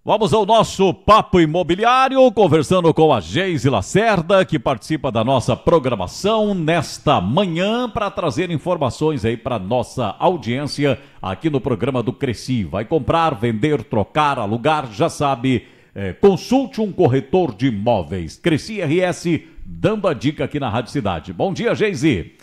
Vamos ao nosso Papo Imobiliário, conversando com a Geise Lacerda, que participa da nossa programação nesta manhã para trazer informações aí para nossa audiência aqui no programa do Cresci. Vai comprar, vender, trocar, alugar, já sabe, consulte um corretor de imóveis. Cresci RS, dando a dica aqui na Rádio Cidade. Bom dia, Geise.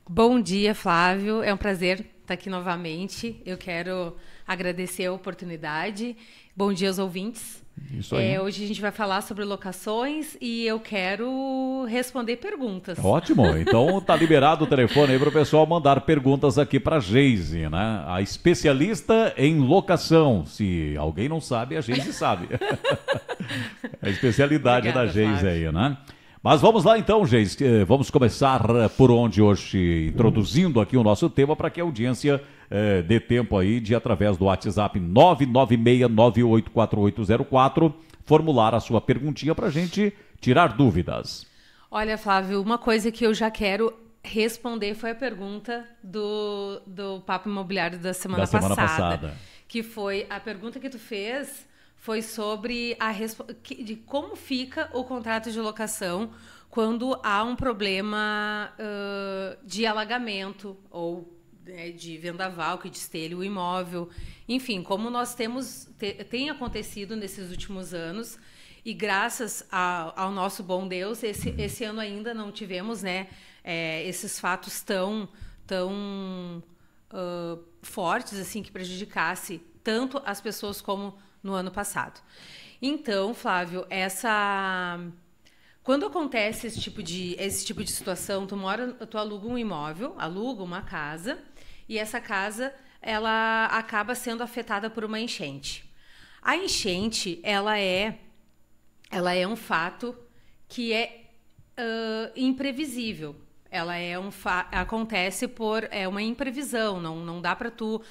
Bom dia, Flávio. É um prazer estar aqui novamente. Eu quero agradecer a oportunidade. Bom dia aos ouvintes. Isso aí. Hoje a gente vai falar sobre locações e eu quero responder perguntas. Ótimo. Então tá liberado o telefone aí para o pessoal mandar perguntas aqui para a Geise, né? A especialista em locação. Se alguém não sabe, a Geise sabe. É a especialidade da Geise aí, né? Mas vamos lá então, Geise. Vamos começar por onde hoje, introduzindo aqui o nosso tema para que a audiência dê tempo aí de, através do WhatsApp 996984804, formular a sua perguntinha para a gente tirar dúvidas. Olha, Flávio, uma coisa que eu já quero responder foi a pergunta do Papo Imobiliário da semana passada. Que foi a pergunta que tu fez... foi sobre de como fica o contrato de locação quando há um problema de alagamento ou de vendaval que destelha o imóvel. Enfim, como nós tem acontecido nesses últimos anos e graças ao nosso bom Deus, esse ano ainda não tivemos esses fatos tão fortes assim que prejudicasse tanto as pessoas como no ano passado. Então, Flávio, quando acontece esse tipo de situação, tu aluga um imóvel, aluga uma casa, e essa casa ela acaba sendo afetada por uma enchente. A enchente, ela é um fato que é imprevisível. Ela acontece por uma imprevisão, não dá para tu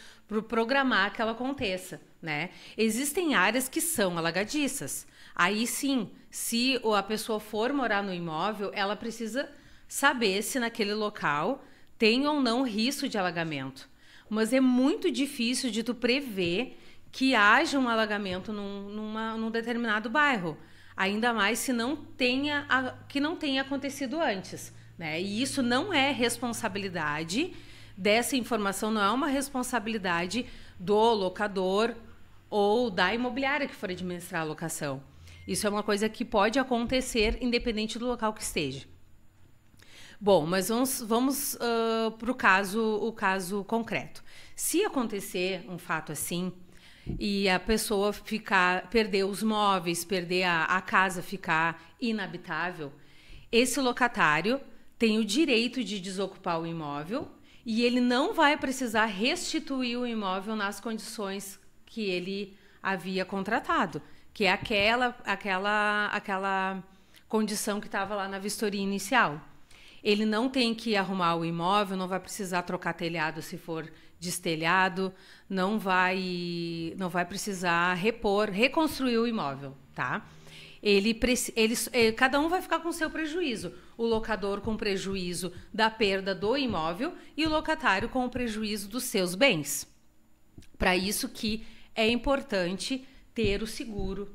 programar que ela aconteça, né? Existem áreas que são alagadiças. Aí sim, se a pessoa for morar no imóvel, ela precisa saber se naquele local tem ou não risco de alagamento. Mas é muito difícil de tu prever que haja um alagamento num determinado bairro, ainda mais se que não tenha acontecido antes, né? E isso não é responsabilidade dessa informação, não é uma responsabilidade do locador ou da imobiliária que for administrar a locação. Isso é uma coisa que pode acontecer independente do local que esteja. Bom, mas vamos para o caso concreto. Se acontecer um fato assim e a pessoa perder os móveis, perder a casa, ficar inabitável, esse locatário tem o direito de desocupar o imóvel e ele não vai precisar restituir o imóvel nas condições que ele havia contratado, que é aquela condição que estava lá na vistoria inicial. Ele não tem que arrumar o imóvel, não vai precisar trocar telhado se for destelhado, não vai precisar reconstruir o imóvel, tá? Cada um vai ficar com seu prejuízo. O locador com prejuízo da perda do imóvel e o locatário com o prejuízo dos seus bens. Para isso que é importante ter o seguro,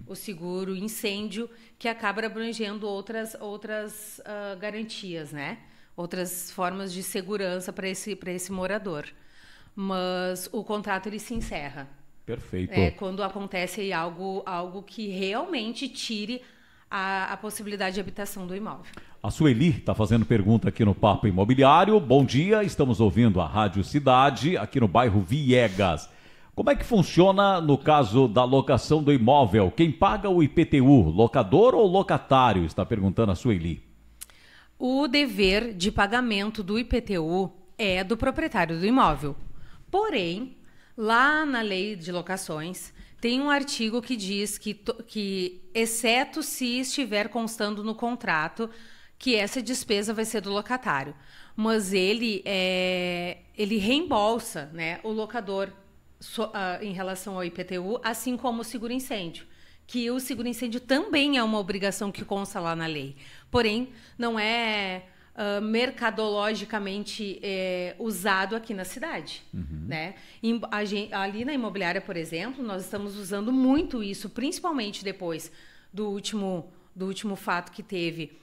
o seguro incêndio, que acaba abrangendo outras garantias, né? Outras formas de segurança para esse morador. Mas o contrato ele se encerra. Perfeito. Quando acontece aí algo que realmente tire a possibilidade de habitação do imóvel. A Sueli está fazendo pergunta aqui no Papo Imobiliário. Bom dia, estamos ouvindo a Rádio Cidade, aqui no bairro Viegas. Como é que funciona no caso da locação do imóvel? Quem paga o IPTU, locador ou locatário? Está perguntando a Sueli. O dever de pagamento do IPTU é do proprietário do imóvel. Porém, lá na lei de locações, tem um artigo que diz que exceto se estiver constando no contrato, que essa despesa vai ser do locatário. Mas ele reembolsa, né, o locador em relação ao IPTU, assim como o seguro-incêndio, que o seguro-incêndio também é uma obrigação que consta lá na lei. Porém, não é mercadologicamente usado aqui na cidade, né? Ali na imobiliária, por exemplo, nós estamos usando muito isso, principalmente depois do último fato que teve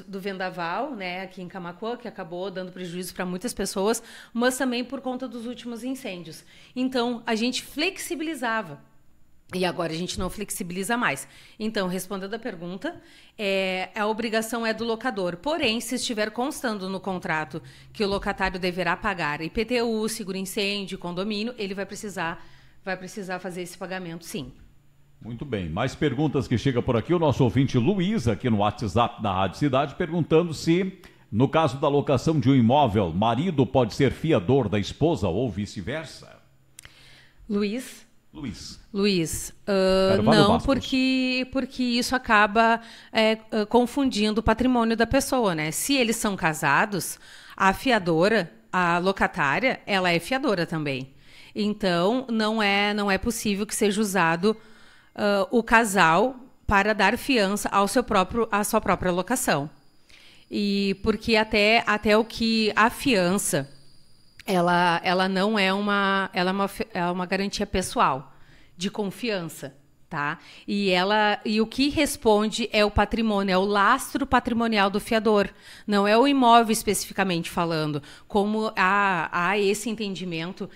do vendaval, né, aqui em Camaquã, que acabou dando prejuízo para muitas pessoas, mas também por conta dos últimos incêndios. Então, a gente flexibilizava. E agora a gente não flexibiliza mais. Então, respondendo a pergunta, a obrigação é do locador. Porém, se estiver constando no contrato que o locatário deverá pagar IPTU, seguro-incêndio, condomínio, ele vai precisar fazer esse pagamento, sim. Muito bem. Mais perguntas que chegam por aqui. O nosso ouvinte Luiz, aqui no WhatsApp da Rádio Cidade, perguntando se, no caso da locação de um imóvel, marido pode ser fiador da esposa ou vice-versa? Luiz, Carvalho não, Bastos. porque isso acaba confundindo o patrimônio da pessoa, né? Se eles são casados, a fiadora, a locatária, ela é fiadora também. Então, não é possível que seja usado o casal para dar fiança à sua própria locação. E porque até o que a fiança ela não é uma garantia pessoal de confiança, tá? E o que responde é o patrimônio, é o lastro patrimonial do fiador, não é o imóvel especificamente falando, como há esse entendimento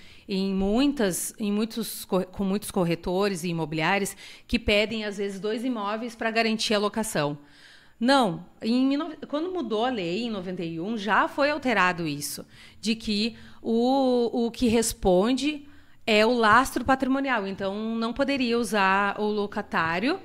com muitos corretores e imobiliários que pedem às vezes 2 imóveis para garantir a locação. Não, quando mudou a lei em 91, já foi alterado isso, de que o que responde é o lastro patrimonial. Então, não poderia usar o locatário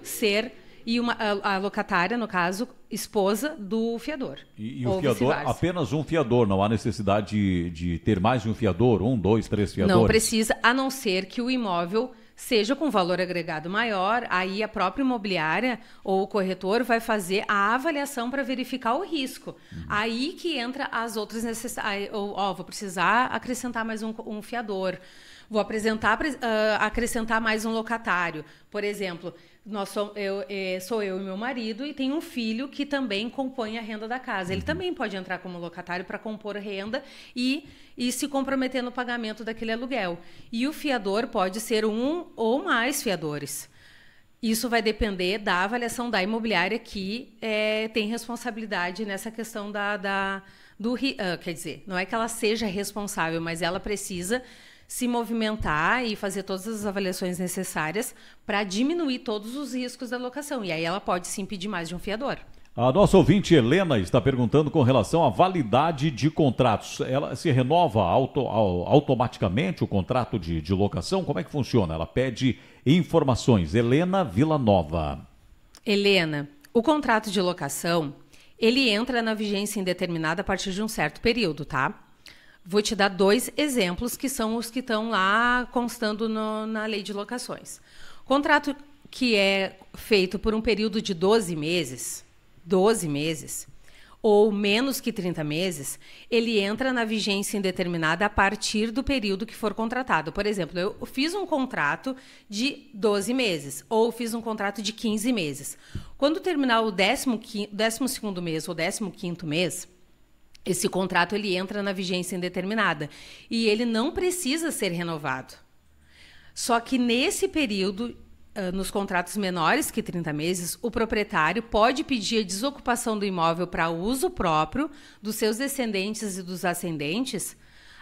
a locatária, no caso, esposa do fiador. E o fiador, apenas um fiador, não há necessidade de ter mais de um fiador, 1, 2, 3 fiadores? Não precisa, a não ser que o imóvel seja com valor agregado maior, aí a própria imobiliária ou o corretor vai fazer a avaliação para verificar o risco. Aí que entra as outras necessidades. Vou precisar acrescentar mais um fiador, vou acrescentar mais um locatário. Por exemplo, sou eu e meu marido e tenho um filho que também compõe a renda da casa. Ele também pode entrar como locatário para compor renda e se comprometer no pagamento daquele aluguel. E o fiador pode ser um ou mais fiadores. Isso vai depender da avaliação da imobiliária que tem responsabilidade nessa questão quer dizer, não é que ela seja responsável, mas ela precisa se movimentar e fazer todas as avaliações necessárias para diminuir todos os riscos da locação. E aí ela pode sim pedir mais de um fiador. A nossa ouvinte Helena está perguntando com relação à validade de contratos. Ela se renova automaticamente o contrato de locação? Como é que funciona? Ela pede informações. Helena Villanova. Helena, o contrato de locação, ele entra na vigência indeterminada a partir de um certo período, tá? Vou te dar 2 exemplos que são os que estão lá constando na lei de locações. Contrato que é feito por um período de 12 meses, ou menos que 30 meses, ele entra na vigência indeterminada a partir do período que for contratado. Por exemplo, eu fiz um contrato de 12 meses, ou fiz um contrato de 15 meses. Quando terminar o 12º mês ou 15º mês, esse contrato ele entra na vigência indeterminada e ele não precisa ser renovado. Só que nesse período, nos contratos menores que 30 meses, o proprietário pode pedir a desocupação do imóvel para uso próprio dos seus descendentes e dos ascendentes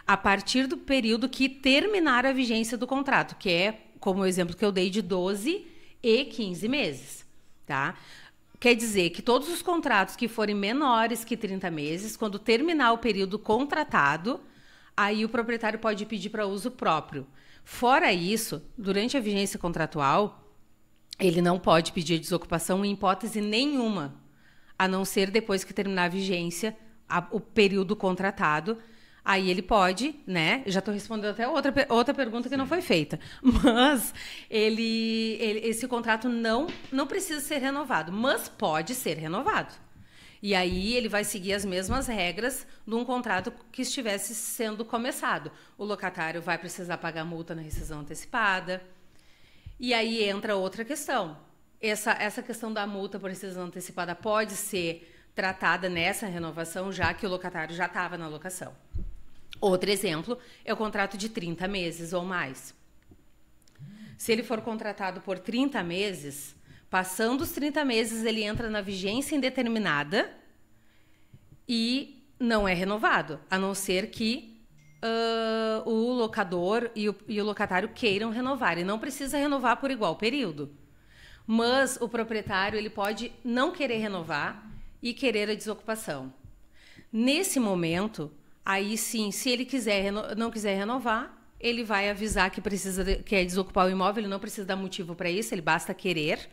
a partir do período que terminar a vigência do contrato, que é, como o exemplo que eu dei, de 12 e 15 meses, tá? Quer dizer que todos os contratos que forem menores que 30 meses, quando terminar o período contratado, aí o proprietário pode pedir para uso próprio. Fora isso, durante a vigência contratual, ele não pode pedir desocupação em hipótese nenhuma, a não ser depois que terminar a vigência, o período contratado. Aí ele pode, né? Já estou respondendo até outra pergunta que não foi feita. Mas esse contrato não precisa ser renovado, mas pode ser renovado. E aí ele vai seguir as mesmas regras de um contrato que estivesse sendo começado. O locatário vai precisar pagar multa na rescisão antecipada. E aí entra outra questão. Essa questão da multa por rescisão antecipada pode ser tratada nessa renovação, já que o locatário já estava na locação. Outro exemplo é o contrato de 30 meses ou mais. Se ele for contratado por 30 meses, passando os 30 meses, ele entra na vigência indeterminada e não é renovado, a não ser que o locador e o locatário queiram renovar. E não precisa renovar por igual período. Mas o proprietário ele pode não querer renovar e querer a desocupação. Nesse momento, aí sim, se ele não quiser renovar, ele vai avisar que quer desocupar o imóvel, ele não precisa dar motivo para isso, ele basta querer.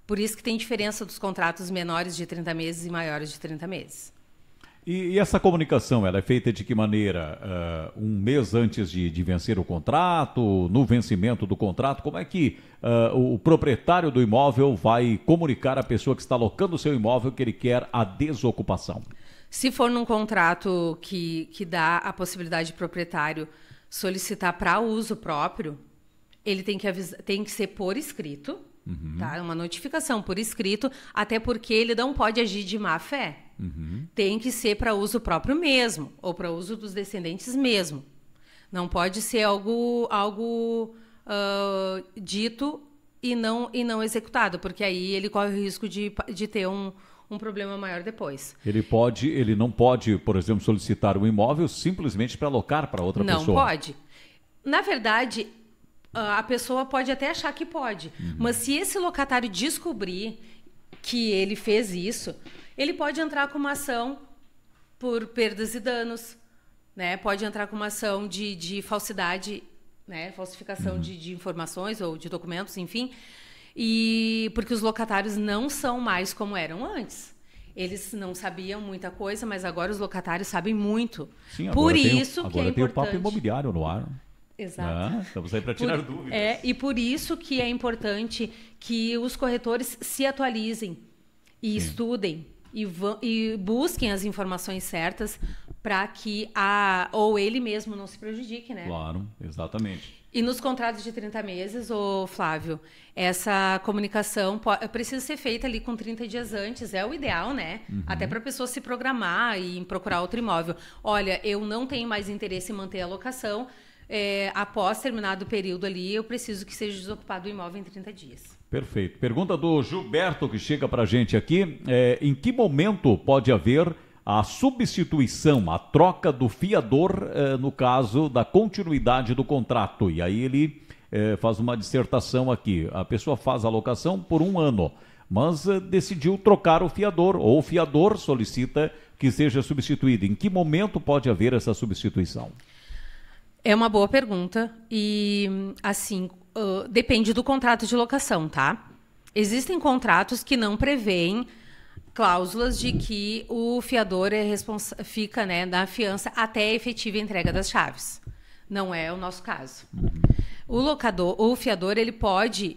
Por isso que tem diferença dos contratos menores de 30 meses e maiores de 30 meses. E essa comunicação, ela é feita de que maneira? Um mês antes de vencer o contrato, no vencimento do contrato, como é que o proprietário do imóvel vai comunicar à pessoa que está alocando o seu imóvel que ele quer a desocupação? Se for num contrato que dá a possibilidade de proprietário solicitar para uso próprio, ele tem que ser por escrito, tá? Uma notificação por escrito, até porque ele não pode agir de má fé. Tem que ser para uso próprio mesmo, ou para uso dos descendentes mesmo. Não pode ser algo dito e não executado, porque aí ele corre o risco de ter um problema maior depois. Ele não pode, por exemplo, solicitar um imóvel simplesmente para alocar para outra pessoa. Não pode. Na verdade, a pessoa pode até achar que pode, mas se esse locatário descobrir que ele fez isso, ele pode entrar com uma ação por perdas e danos, né? Pode entrar com uma ação de falsidade, né? Falsificação de informações ou de documentos, enfim. E porque os locatários não são mais como eram antes. Eles não sabiam muita coisa, mas agora os locatários sabem muito. Sim, por isso que é agora tem o importante. Papo Imobiliário no ar. Exato. Estamos aí para tirar dúvidas. E por isso que é importante que os corretores se atualizem e estudem e busquem as informações certas para que ou ele mesmo não se prejudique, né? Claro, exatamente. E nos contratos de 30 meses, Flávio, essa comunicação precisa ser feita ali com 30 dias antes, é o ideal, né? Até para a pessoa se programar e procurar outro imóvel. Olha, eu não tenho mais interesse em manter a locação, após terminado o período ali, eu preciso que seja desocupado o imóvel em 30 dias. Perfeito. Pergunta do Gilberto, que chega para a gente aqui. Em que momento pode haver a substituição, a troca do fiador, no caso da continuidade do contrato? E aí ele faz uma dissertação aqui. A pessoa faz a locação por 1 ano, mas decidiu trocar o fiador, ou o fiador solicita que seja substituído. Em que momento pode haver essa substituição? É uma boa pergunta e, assim, depende do contrato de locação, tá? Existem contratos que não prevêem cláusulas de que o fiador fica, né, na fiança até a efetiva entrega das chaves. Não é o nosso caso. O fiador, ele pode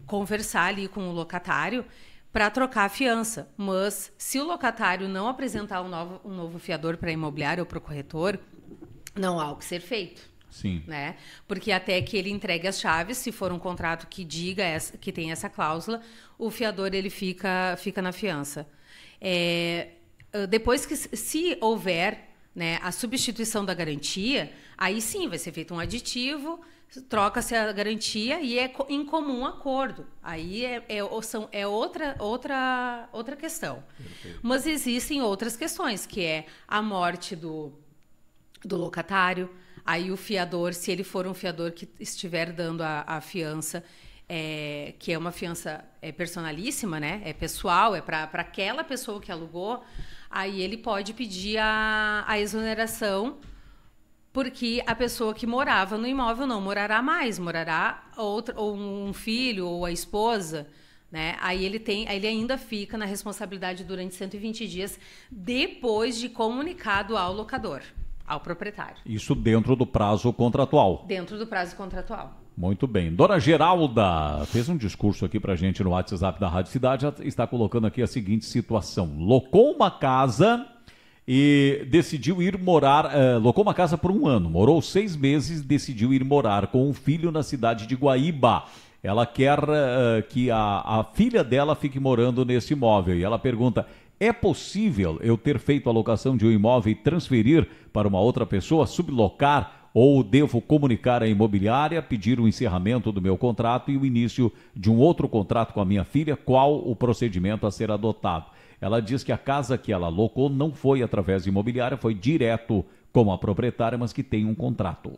conversar ali com o locatário para trocar a fiança, mas se o locatário não apresentar um novo fiador para a imobiliária ou para o corretor, não há o que ser feito. Sim. Né? Porque até que ele entregue as chaves, se for um contrato que diga que tem essa cláusula, o fiador ele fica na fiança. Depois que, se houver, né, a substituição da garantia, aí sim vai ser feito um aditivo, troca-se a garantia e é em comum acordo. Aí é outra questão. Perfeito. Mas existem outras questões, que é a morte do locatário. Aí o fiador, se ele for um fiador que estiver dando a fiança, que é uma fiança personalíssima, né? É pessoal, é para aquela pessoa que alugou, aí ele pode pedir a exoneração, porque a pessoa que morava no imóvel não morará mais, morará ou um filho ou a esposa, né? Aí ele ainda fica na responsabilidade durante 120 dias depois de comunicado ao locador, ao proprietário. Isso dentro do prazo contratual. Dentro do prazo contratual. Muito bem. Dona Geralda fez um discurso aqui pra gente no WhatsApp da Rádio Cidade, já está colocando aqui a seguinte situação. Locou uma casa e decidiu ir morar, locou uma casa por 1 ano, morou 6 meses, decidiu ir morar com um filho na cidade de Guaíba. Ela quer que a filha dela fique morando nesse imóvel e ela pergunta: É possível eu ter feito a locação de um imóvel e transferir para uma outra pessoa, sublocar, ou devo comunicar à imobiliária, pedir o encerramento do meu contrato e o início de um outro contrato com a minha filha? Qual o procedimento a ser adotado? Ela diz que a casa que ela locou não foi através de imobiliária, foi direto com a proprietária, mas que tem um contrato.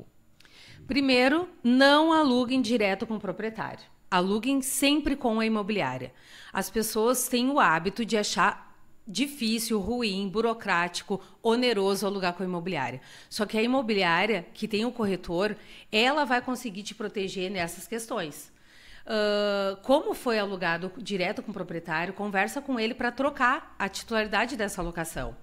Primeiro, não aluguem direto com o proprietário. Aluguem sempre com a imobiliária. As pessoas têm o hábito de achar difícil, ruim, burocrático, oneroso alugar com a imobiliária. Só que a imobiliária, que tem o corretor, ela vai conseguir te proteger nessas questões. Como foi alugado direto com o proprietário, conversa com ele para trocar a titularidade dessa locação.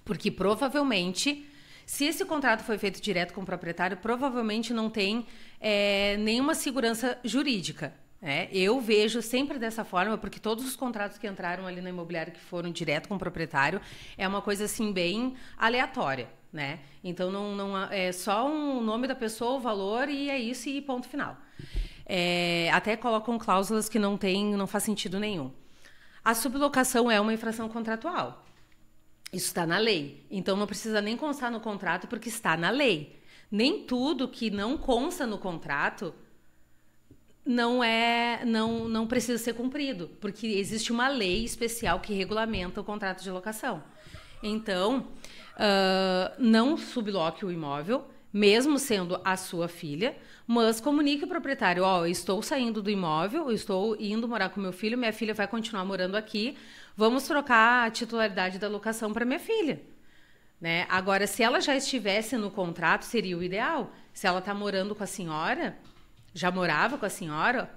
Porque provavelmente, se esse contrato foi feito direto com o proprietário, provavelmente não tem nenhuma segurança jurídica. Eu vejo sempre dessa forma, porque todos os contratos que entraram ali na imobiliária que foram direto com o proprietário é uma coisa assim bem aleatória, né? Então não é só o nome da pessoa, o valor e é isso e ponto final. Até colocam cláusulas que não faz sentido nenhum. A sublocação é uma infração contratual. Isso está na lei. Então não precisa nem constar no contrato porque está na lei. Nem tudo que não consta no contrato não precisa ser cumprido, porque existe uma lei especial que regulamenta o contrato de locação. Então, não subloque o imóvel, mesmo sendo a sua filha, mas comunique ao proprietário: eu estou saindo do imóvel, eu estou indo morar com meu filho, minha filha vai continuar morando aqui, vamos trocar a titularidade da locação para minha filha. Né? Agora, se ela já estivesse no contrato, seria o ideal. Se ela está morando com a senhora, já morava com a senhora,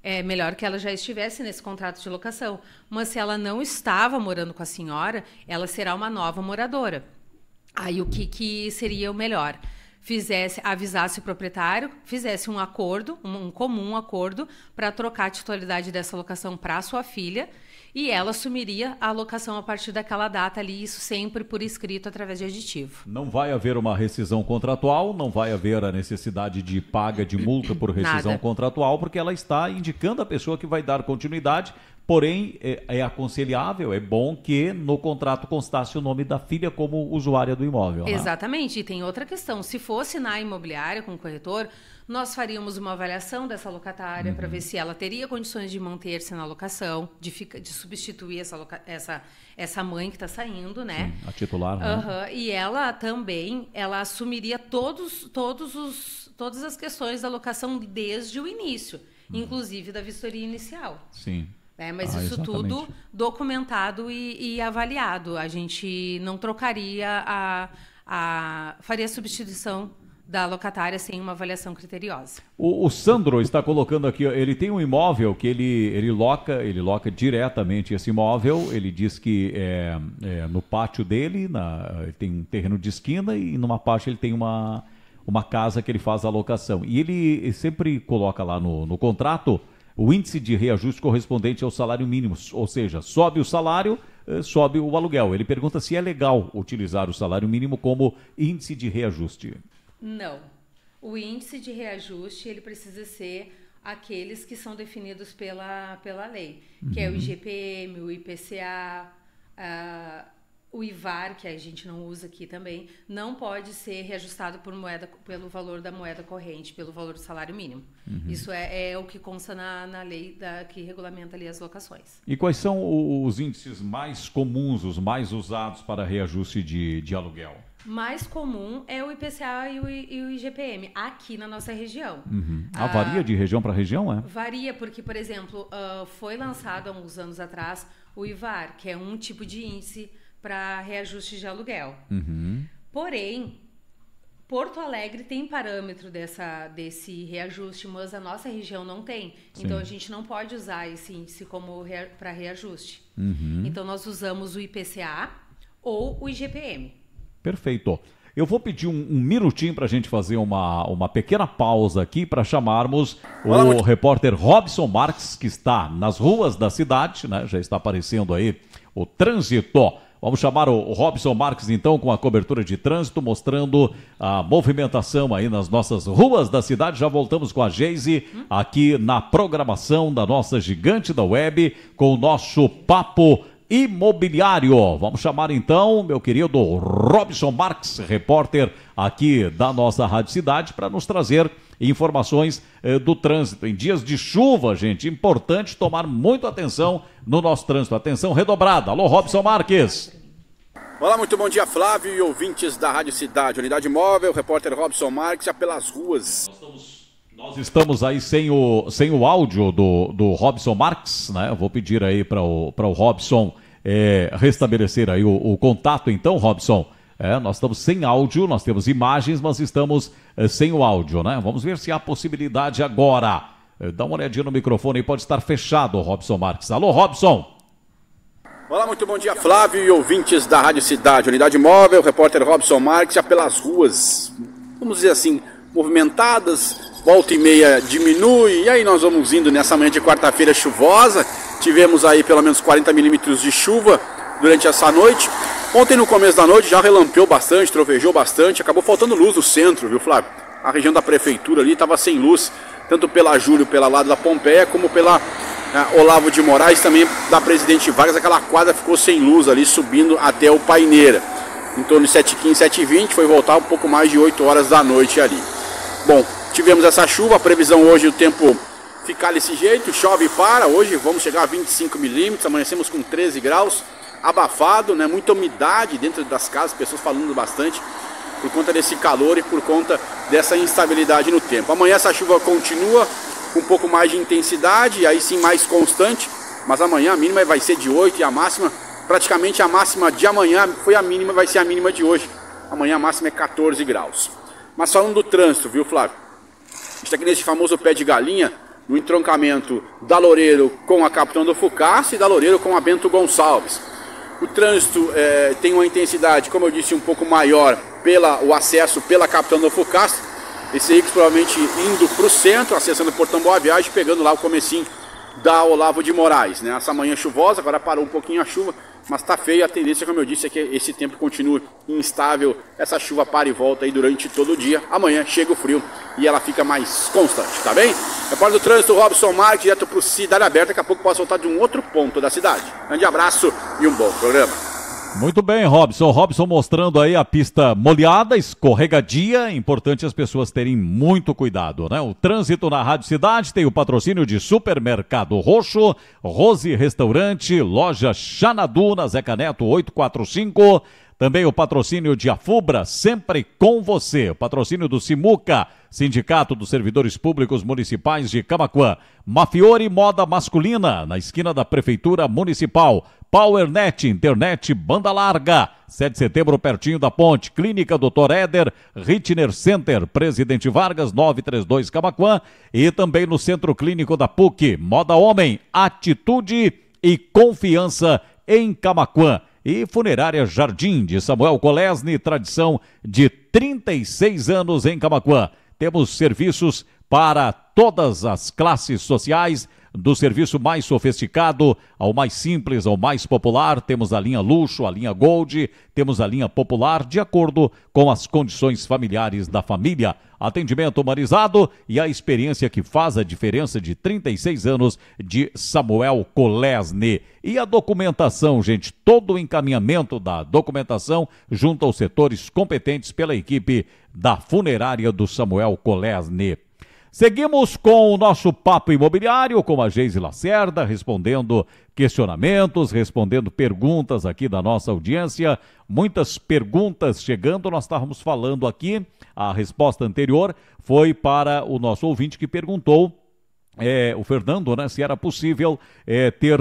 é melhor que ela já estivesse nesse contrato de locação. Mas se ela não estava morando com a senhora, ela será uma nova moradora. Aí o que seria o melhor? Avisasse o proprietário, fizesse um acordo, um comum acordo, para trocar a titularidade dessa locação para a sua filha, e ela assumiria a locação a partir daquela data ali, isso sempre por escrito através de aditivo. Não vai haver uma rescisão contratual, não vai haver a necessidade de paga de multa por rescisão contratual, porque ela está indicando a pessoa que vai dar continuidade, porém é aconselhável, é bom que no contrato constasse o nome da filha como usuária do imóvel. Exatamente, e tem outra questão, se fosse na imobiliária com o corretor, nós faríamos uma avaliação dessa locatária para ver se ela teria condições de manter-se na locação, de substituir essa mãe que está saindo, né? Sim, a titular. Né? E ela também, ela assumiria todas as questões da locação desde o início, inclusive da vistoria inicial. Sim. Mas isso exatamente. Tudo documentado e avaliado. A gente não trocaria faria a substituição da locatária sem uma avaliação criteriosa. O Sandro está colocando aqui, ele tem um imóvel que ele loca diretamente esse imóvel. Ele diz que no pátio dele, ele tem um terreno de esquina e numa parte ele tem uma casa que ele faz a locação. E ele sempre coloca lá no contrato o índice de reajuste correspondente ao salário mínimo, ou seja, sobe o salário, sobe o aluguel. Ele pergunta se é legal utilizar o salário mínimo como índice de reajuste. Não. O índice de reajuste ele precisa ser aqueles que são definidos pela lei, que é o IGPM, o IPCA, o IVAR, que a gente não usa aqui também, não pode ser reajustado pelo valor da moeda corrente, pelo valor do salário mínimo. Isso é o que consta na lei que regulamenta ali as locações. E quais são os índices mais comuns, os mais usados para reajuste de aluguel? Mais comum é o IPCA e o IGPM, aqui na nossa região. Varia de região para região, é? Varia, porque, por exemplo, foi lançado há uns anos atrás o IVAR, que é um tipo de índice para reajuste de aluguel. Porém, Porto Alegre tem parâmetro desse reajuste, mas a nossa região não tem. Sim. Então, a gente não pode usar esse índice como para reajuste. Então, nós usamos o IPCA ou o IGPM. Perfeito. Eu vou pedir um minutinho para a gente fazer uma pequena pausa aqui para chamarmos o repórter Robson Marques, que está nas ruas da cidade, né? Já está aparecendo aí o trânsito. Vamos chamar o Robson Marques, então, com a cobertura de trânsito, mostrando a movimentação aí nas nossas ruas da cidade. Já voltamos com a Geise aqui na programação da nossa gigante da web, com o nosso Papo Imobiliário. Vamos chamar então meu querido Robson Marques, repórter aqui da nossa Rádio Cidade, para nos trazer informações do trânsito. Em dias de chuva, gente, importante tomar muito atenção no nosso trânsito. Atenção redobrada. Alô, Robson Marques. Olá, muito bom dia, Flávio e ouvintes da Rádio Cidade. Unidade móvel, repórter Robson Marques, já pelas ruas. Nós estamos aí sem o áudio do Robson Marques, né? Eu vou pedir aí para o Robson restabelecer aí o contato, então, Robson. Nós estamos sem áudio, nós temos imagens, mas estamos sem o áudio, né? Vamos ver se há possibilidade agora. Dá uma olhadinha no microfone aí, pode estar fechado, Robson Marques. Alô, Robson. Olá, muito bom dia, Flávio e ouvintes da Rádio Cidade. Unidade móvel, repórter Robson Marques, já pelas ruas, vamos dizer assim, movimentadas, volta e meia diminui, e aí nós vamos indo nessa manhã de quarta-feira chuvosa. Tivemos aí pelo menos 40 milímetros de chuva durante essa noite. Ontem no começo da noite já relampeou bastante, trovejou bastante, acabou faltando luz no centro, viu, Flávio? A região da prefeitura ali estava sem luz, tanto pela Júlio, pela lado da Pompeia, como pela Olavo de Moraes, também da Presidente Vargas. Aquela quadra ficou sem luz ali, subindo até o Paineira. Em torno de 7h15, 7h20, foi voltar um pouco mais de 8 horas da noite ali. Bom, tivemos essa chuva, a previsão hoje o tempo ficar desse jeito, chove e para. Hoje vamos chegar a 25 milímetros, amanhecemos com 13 graus, abafado, né? Muita umidade dentro das casas, pessoas falando bastante por conta desse calor e por conta dessa instabilidade no tempo. Amanhã essa chuva continua com um pouco mais de intensidade, aí sim mais constante, mas amanhã a mínima vai ser de 8 e a máxima, praticamente a máxima de amanhã foi a mínima, vai ser a mínima de hoje. Amanhã a máxima é 14 graus. Mas falando do trânsito, viu, Flávio? A gente está aqui nesse famoso pé de galinha, no entroncamento da Loureiro com a Capitão do Fucaça e da Loureiro com a Bento Gonçalves. O trânsito tem uma intensidade, como eu disse, um pouco maior o acesso pela Capitão do Fucaça. Esse veículo provavelmente indo para o centro, acessando o Portão Boa Viagem, pegando lá o comecinho da Olavo de Moraes, né? Essa manhã chuvosa, agora parou um pouquinho a chuva, mas está feia. A tendência, como eu disse, é que esse tempo continue instável. Essa chuva para e volta aí durante todo o dia. Amanhã chega o frio e ela fica mais constante, tá bem? Repórter do trânsito, Robson Marques, direto para o Cidade Aberta. Daqui a pouco posso voltar de um outro ponto da cidade. Grande abraço e um bom programa. Muito bem, Robson. Robson mostrando aí a pista molhada, escorregadia. Importante as pessoas terem muito cuidado, né? O trânsito na Rádio Cidade tem o patrocínio de Supermercado Roxo, Rose Restaurante, Loja Xanadu, na Zeca Neto 845. Também o patrocínio de Afubra, sempre com você. O patrocínio do Simuca, Sindicato dos Servidores Públicos Municipais de Camaquã. Mafiore Moda Masculina, na esquina da Prefeitura Municipal. PowerNet, internet banda larga, 7 de setembro, pertinho da ponte. Clínica Dr. Éder, Ritner Center, Presidente Vargas, 932 Camaquã. E também no Centro Clínico da PUC, Moda Homem, atitude e confiança em Camaquã. E Funerária Jardim, de Samuel Kolesny, tradição de 36 anos em Camaquã. Temos serviços para todas as classes sociais, do serviço mais sofisticado ao mais simples, ao mais popular. Temos a linha luxo, a linha gold, temos a linha popular, de acordo com as condições familiares da família. Atendimento humanizado e a experiência que faz a diferença de 36 anos de Samuel Kolesny. E a documentação, gente, todo o encaminhamento da documentação junto aos setores competentes pela equipe da funerária do Samuel Kolesny. Seguimos com o nosso papo imobiliário, com a Geise Lacerda, respondendo questionamentos, respondendo perguntas aqui da nossa audiência. Muitas perguntas chegando, nós estávamos falando aqui, a resposta anterior foi para o nosso ouvinte que perguntou, o Fernando, né, se era possível ter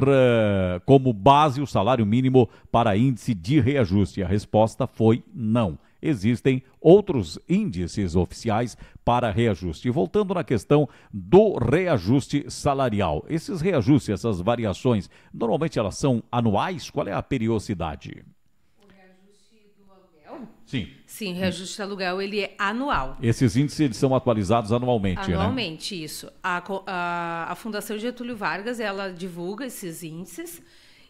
como base o salário mínimo para índice de reajuste. A resposta foi não. Existem outros índices oficiais para reajuste. E voltando na questão do reajuste salarial, esses reajustes, essas variações, normalmente elas são anuais? Qual é a periodicidade? O reajuste do aluguel? Sim. Sim, o reajuste do aluguel ele é anual. Esses índices eles são atualizados anualmente, né? Anualmente, isso. A Fundação Getúlio Vargas, ela divulga esses índices.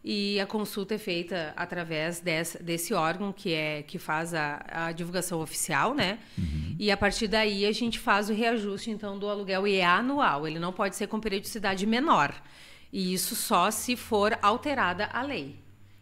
E a consulta é feita através desse órgão que faz a divulgação oficial, né? Uhum. E a partir daí a gente faz o reajuste, então, do aluguel, e é anual. Ele não pode ser com periodicidade menor. E isso só se for alterada a lei.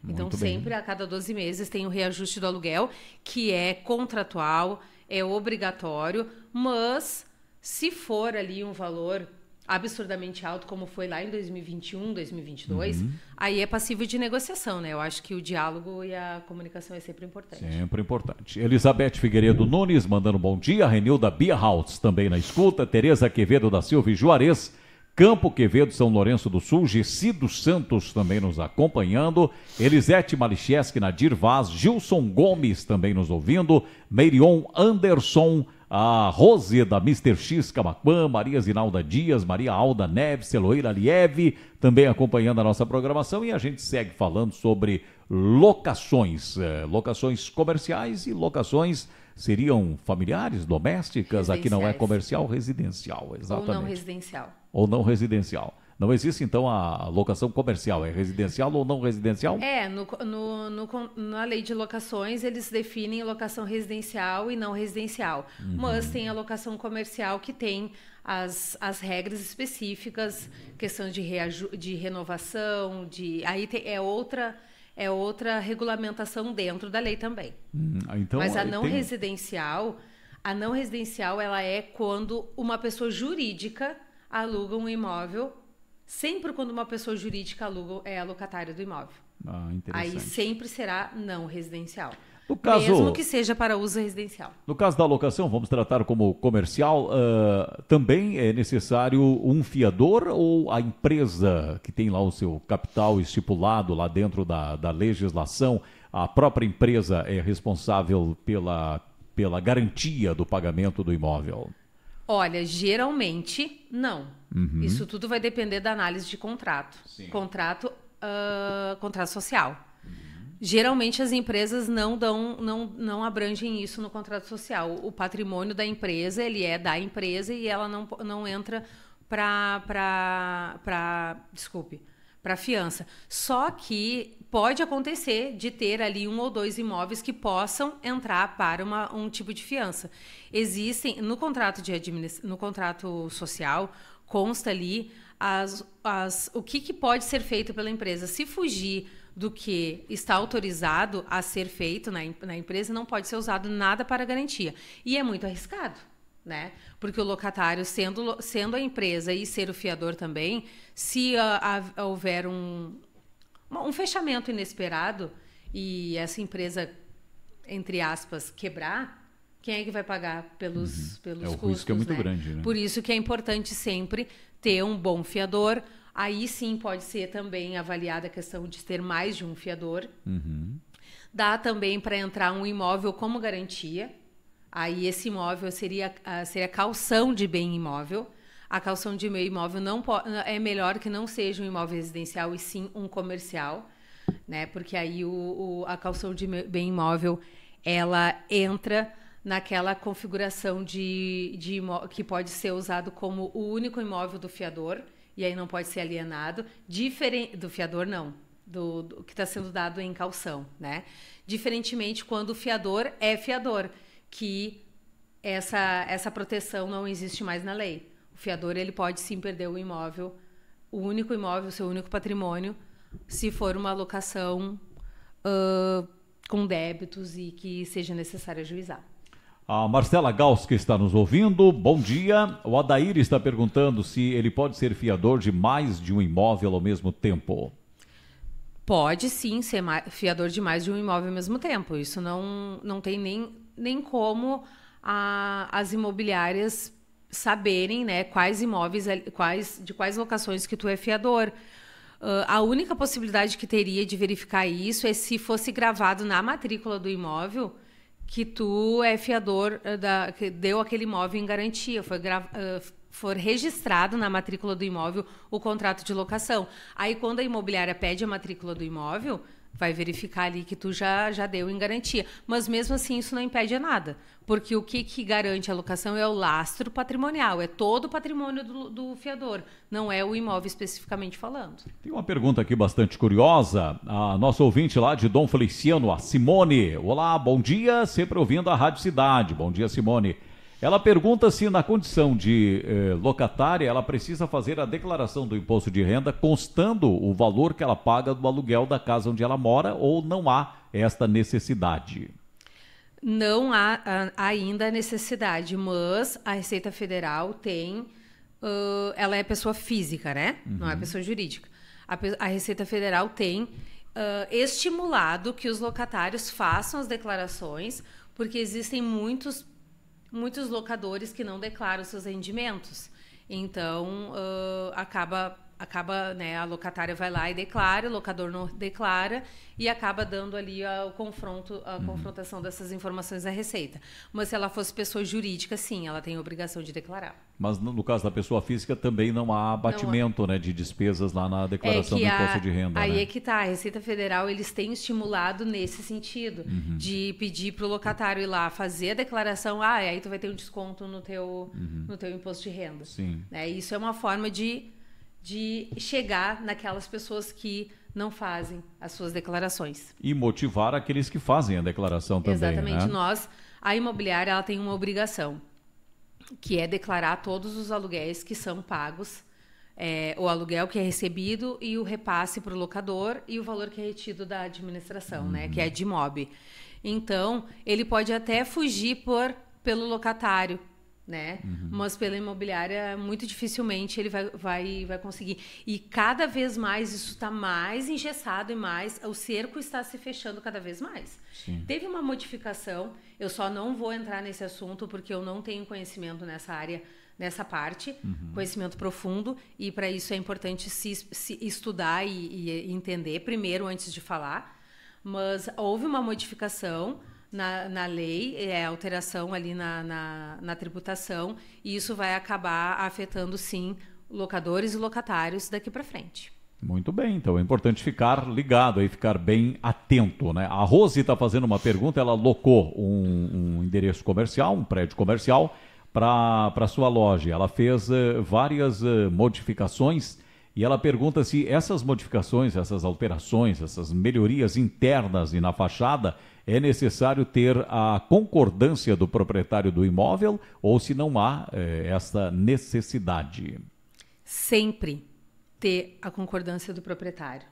Então, Muito sempre bem. a cada 12 meses tem o reajuste do aluguel, que é contratual, é obrigatório, mas se for ali um valor absurdamente alto, como foi lá em 2021, 2022, aí é passível de negociação, né? Eu acho que o diálogo e a comunicação é sempre importante. Sempre importante. Elizabeth Figueiredo Nunes mandando bom dia. Renilda Bierhaus também na escuta. Tereza Quevedo da Silva e Juarez. Campo Quevedo, São Lourenço do Sul. Gessi dos Santos também nos acompanhando. Elisete Malicheski, Nadir Vaz. Gilson Gomes também nos ouvindo. Meirion Anderson. A Rose da Mr. X Camaquã, Maria Zinalda Dias, Maria Alda Neves, Eloíra Lieve, também acompanhando a nossa programação, e a gente segue falando sobre locações, locações comerciais e locações seriam familiares, domésticas, aqui não é comercial, residencial, exatamente. Ou não residencial. Ou não residencial. Não existe, então, a locação comercial. É residencial ou não residencial? Na lei de locações, eles definem locação residencial e não residencial. Mas tem a locação comercial que tem as regras específicas, questão de renovação, é outra regulamentação dentro da lei também. Então, mas a não residencial, ela é quando uma pessoa jurídica aluga um imóvel. Sempre quando uma pessoa jurídica aluga, é a locatária do imóvel. Interessante. Aí sempre será não residencial. No caso, mesmo que seja para uso residencial. No caso da locação, vamos tratar como comercial, também é necessário um fiador ou a empresa que tem lá o seu capital estipulado lá dentro da legislação, a própria empresa é responsável pela garantia do pagamento do imóvel? Olha, geralmente não. Isso tudo vai depender da análise de contrato. Sim. Contrato social. Geralmente as empresas não abrangem isso no contrato social. O patrimônio da empresa, ele é da empresa e ela não entra para fiança. Só que pode acontecer de ter ali 1 ou 2 imóveis que possam entrar para um tipo de fiança. Existem, no contrato no contrato social, consta ali o que pode ser feito pela empresa. Se fugir do que está autorizado a ser feito na empresa, não pode ser usado nada para garantia. E é muito arriscado, né? Porque o locatário, sendo a empresa e ser o fiador também, se houver um fechamento inesperado e essa empresa, entre aspas, quebrar, quem é que vai pagar pelos custos? O risco é muito grande, né? Por isso que é importante sempre ter um bom fiador. Aí sim pode ser também avaliada a questão de ter mais de um fiador. Dá também para entrar um imóvel como garantia. Aí esse imóvel seria caução de bem imóvel. A caução de bem imóvel é melhor que não seja um imóvel residencial e sim um comercial, né? Porque aí a caução de bem imóvel ela entra naquela configuração que pode ser usado como o único imóvel do fiador e aí não pode ser alienado, diferente do fiador não, do que está sendo dado em caução, né? Diferentemente quando o fiador é fiador, que essa proteção não existe mais na lei. O fiador ele pode sim perder o imóvel, o único imóvel, o seu único patrimônio, se for uma locação com débitos e que seja necessário ajuizar. A Marcela Gauss, que está nos ouvindo, bom dia. O Adair está perguntando se ele pode ser fiador de mais de um imóvel ao mesmo tempo. Pode sim ser fiador de mais de um imóvel ao mesmo tempo. Isso não tem nem como as imobiliárias saberem, né, quais imóveis, de quais locações que tu é fiador. A única possibilidade que teria de verificar isso é se fosse gravado na matrícula do imóvel que tu é fiador, que deu aquele imóvel em garantia, for registrado na matrícula do imóvel o contrato de locação. Aí, quando a imobiliária pede a matrícula do imóvel, vai verificar ali que tu já deu em garantia. Mas, mesmo assim, isso não impede nada. Porque o que garante a locação é o lastro patrimonial, é todo o patrimônio do fiador, não é o imóvel especificamente falando. Tem uma pergunta aqui bastante curiosa. A nossa ouvinte lá de Dom Feliciano, a Simone. Olá, bom dia, sempre ouvindo a Rádio Cidade. Bom dia, Simone. Ela pergunta se na condição de locatária ela precisa fazer a declaração do imposto de renda constando o valor que ela paga do aluguel da casa onde ela mora ou não há esta necessidade. Não há ainda necessidade, mas a Receita Federal tem... ela é pessoa física, né? Não é pessoa jurídica. A Receita Federal tem estimulado que os locatários façam as declarações, porque existem muitos locadores que não declaram seus rendimentos. Então, acaba, né, a locatária vai lá e declara, o locador não declara e acaba dando ali a confrontação dessas informações à Receita. Mas se ela fosse pessoa jurídica, sim, ela tem a obrigação de declarar. Mas no caso da pessoa física também não há abatimento, né, de despesas lá na declaração do imposto de renda. Aí né? é que está, a Receita Federal, eles têm estimulado nesse sentido, de pedir para o locatário ir lá fazer a declaração, aí tu vai ter um desconto no teu imposto de renda. Sim. Isso é uma forma de chegar naquelas pessoas que não fazem as suas declarações. E motivar aqueles que fazem a declaração também. Exatamente. Né? A imobiliária, ela tem uma obrigação, que é declarar todos os aluguéis que são pagos, o aluguel que é recebido e o repasse para o locador e o valor que é retido da administração, né, que é a DIMOB. Então, ele pode até fugir pelo locatário, né? Mas pela imobiliária, muito dificilmente ele vai conseguir. E cada vez mais isso está mais engessado e mais o cerco está se fechando cada vez mais. Sim. Teve uma modificação, eu só não vou entrar nesse assunto porque eu não tenho conhecimento nessa área, nessa parte, conhecimento profundo, e para isso é importante se estudar e entender primeiro antes de falar. Mas houve uma modificação na lei, alteração ali na tributação, e isso vai acabar afetando, sim, locadores e locatários daqui para frente. Muito bem, então é importante ficar ligado aí, ficar bem atento, né? A Rose está fazendo uma pergunta, ela locou um endereço comercial, um prédio comercial, para sua loja. Ela fez várias modificações e ela pergunta se essas modificações, essas alterações, essas melhorias internas e na fachada, é necessário ter a concordância do proprietário do imóvel ou se não há essa necessidade. Sempre ter a concordância do proprietário.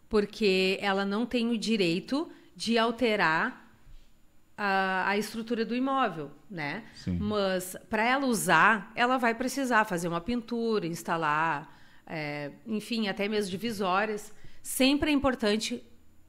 Porque ela não tem o direito de alterar a estrutura do imóvel, né? Sim. Mas para ela usar, ela vai precisar fazer uma pintura, instalar, enfim, até mesmo divisórias. Sempre é importante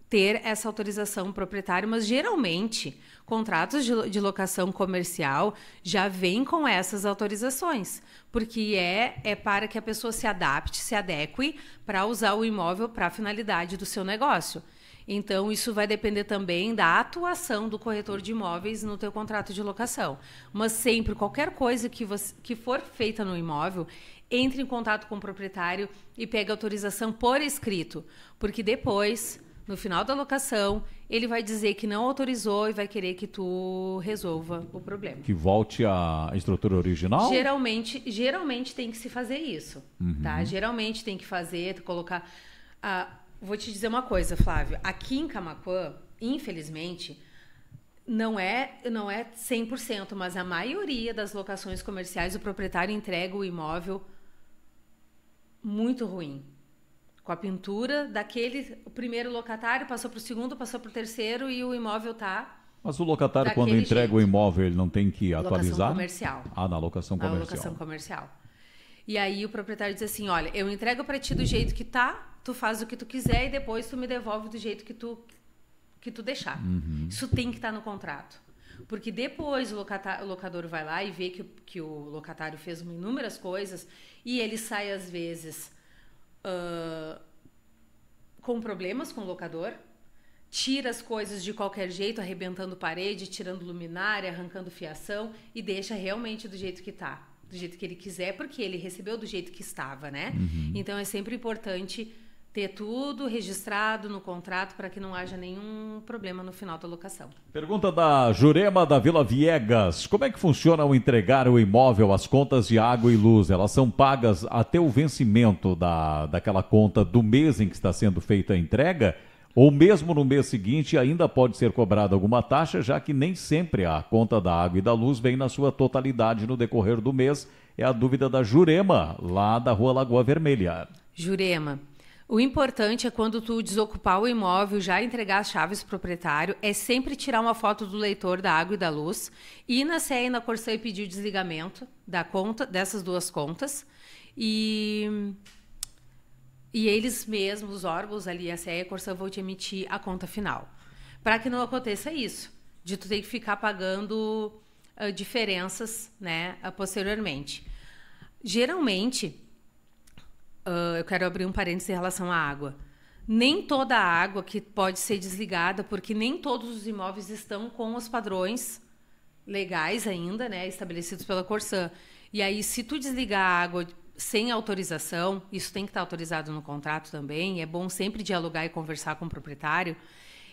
ter essa autorização proprietária, mas geralmente contratos de locação comercial já vêm com essas autorizações, porque é para que a pessoa se adapte, se adeque para usar o imóvel para a finalidade do seu negócio. Então, isso vai depender também da atuação do corretor de imóveis no teu contrato de locação. Mas sempre, qualquer coisa que for feita no imóvel, entre em contato com o proprietário e pegue autorização por escrito, porque depois, no final da locação, ele vai dizer que não autorizou e vai querer que tu resolva o problema. Que volte à estrutura original? Geralmente tem que se fazer isso, tá? Geralmente tem que fazer, colocar... Vou te dizer uma coisa, Flávio. Aqui em Camaquã, infelizmente, não é 100%, mas a maioria das locações comerciais, o proprietário entrega o imóvel muito ruim. Com a pintura o primeiro locatário passou para o segundo, passou para o terceiro e o imóvel está... Mas o locatário, quando entrega o imóvel, ele não tem que atualizar? Locação comercial. Na locação comercial. Na locação comercial. E aí o proprietário diz assim, olha, eu entrego para ti do jeito que tá, tu faz o que tu quiser e depois tu me devolve do jeito que tu deixar. Isso tem que estar no contrato. Porque depois o locador vai lá e vê que o locatário fez inúmeras coisas e ele sai, às vezes, com problemas com o locador, tira as coisas de qualquer jeito, arrebentando parede, tirando luminária, arrancando fiação e deixa realmente do jeito que está, do jeito que ele quiser, porque ele recebeu do jeito que estava, né? Então é sempre importante ter tudo registrado no contrato para que não haja nenhum problema no final da locação. Pergunta da Jurema da Vila Viegas. Como é que funciona ao entregar o imóvel, as contas de água e luz? Elas são pagas até o vencimento daquela conta do mês em que está sendo feita a entrega? Ou mesmo no mês seguinte ainda pode ser cobrada alguma taxa, já que nem sempre a conta da água e da luz vem na sua totalidade no decorrer do mês. É a dúvida da Jurema, lá da Rua Lagoa Vermelha. Jurema, o importante é quando tu desocupar o imóvel, já entregar as chaves pro proprietário, é sempre tirar uma foto do leitor da água e da luz, ir na CE e na Corsã e pedir o desligamento da conta, dessas duas contas, e eles mesmos, os órgãos ali, a CE e a Corsã, vão te emitir a conta final. Para que não aconteça isso, de tu ter que ficar pagando diferenças, né, posteriormente. Geralmente, eu quero abrir um parênteses em relação à água. Nem toda a água que pode ser desligada, porque nem todos os imóveis estão com os padrões legais ainda, né, estabelecidos pela Corsã. E aí, se tu desligar a água sem autorização, isso tem que estar autorizado no contrato também, é bom sempre dialogar e conversar com o proprietário,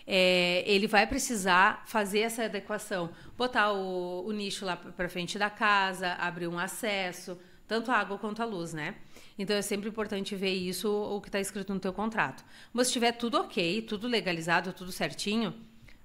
ele vai precisar fazer essa adequação, botar o nicho lá para frente da casa, abrir um acesso, tanto a água quanto a luz, né? Então é sempre importante ver isso, o que está escrito no teu contrato. Mas se tiver tudo ok, tudo legalizado, tudo certinho,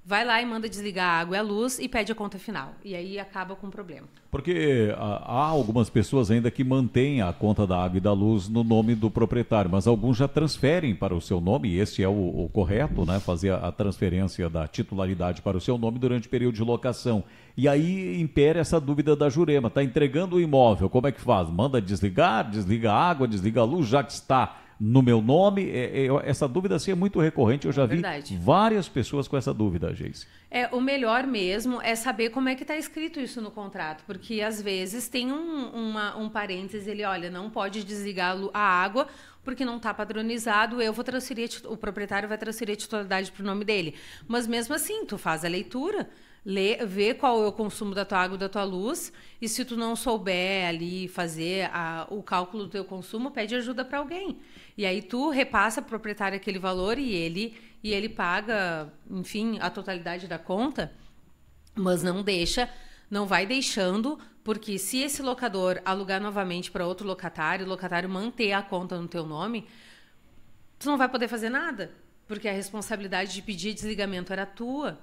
vai lá e manda desligar a água e a luz e pede a conta final. E aí acaba com o problema. Porque há algumas pessoas ainda que mantêm a conta da água e da luz no nome do proprietário, mas alguns já transferem para o seu nome, e esse é o correto, né? Fazer a transferência da titularidade para o seu nome durante o período de locação. E aí impera essa dúvida da Jurema. Está entregando o imóvel, como é que faz? Manda desligar, desliga a água, desliga a luz, já que está no meu nome? Essa dúvida assim, é muito recorrente, eu já vi várias pessoas com essa dúvida, Geise. O melhor mesmo é saber como é que está escrito isso no contrato, porque às vezes tem um parênteses, ele, olha, não pode desligar a água porque não está padronizado, eu vou transferir, o proprietário vai transferir a titularidade para o nome dele. Mas mesmo assim, tu faz a leitura, vê qual é o consumo da tua água e da tua luz, e se tu não souber ali fazer o cálculo do teu consumo, pede ajuda para alguém. E aí tu repassa para o proprietário aquele valor e ele paga, enfim, a totalidade da conta, mas não vai deixando, porque se esse locador alugar novamente para outro locatário, o locatário manter a conta no teu nome, tu não vai poder fazer nada, porque a responsabilidade de pedir desligamento era tua,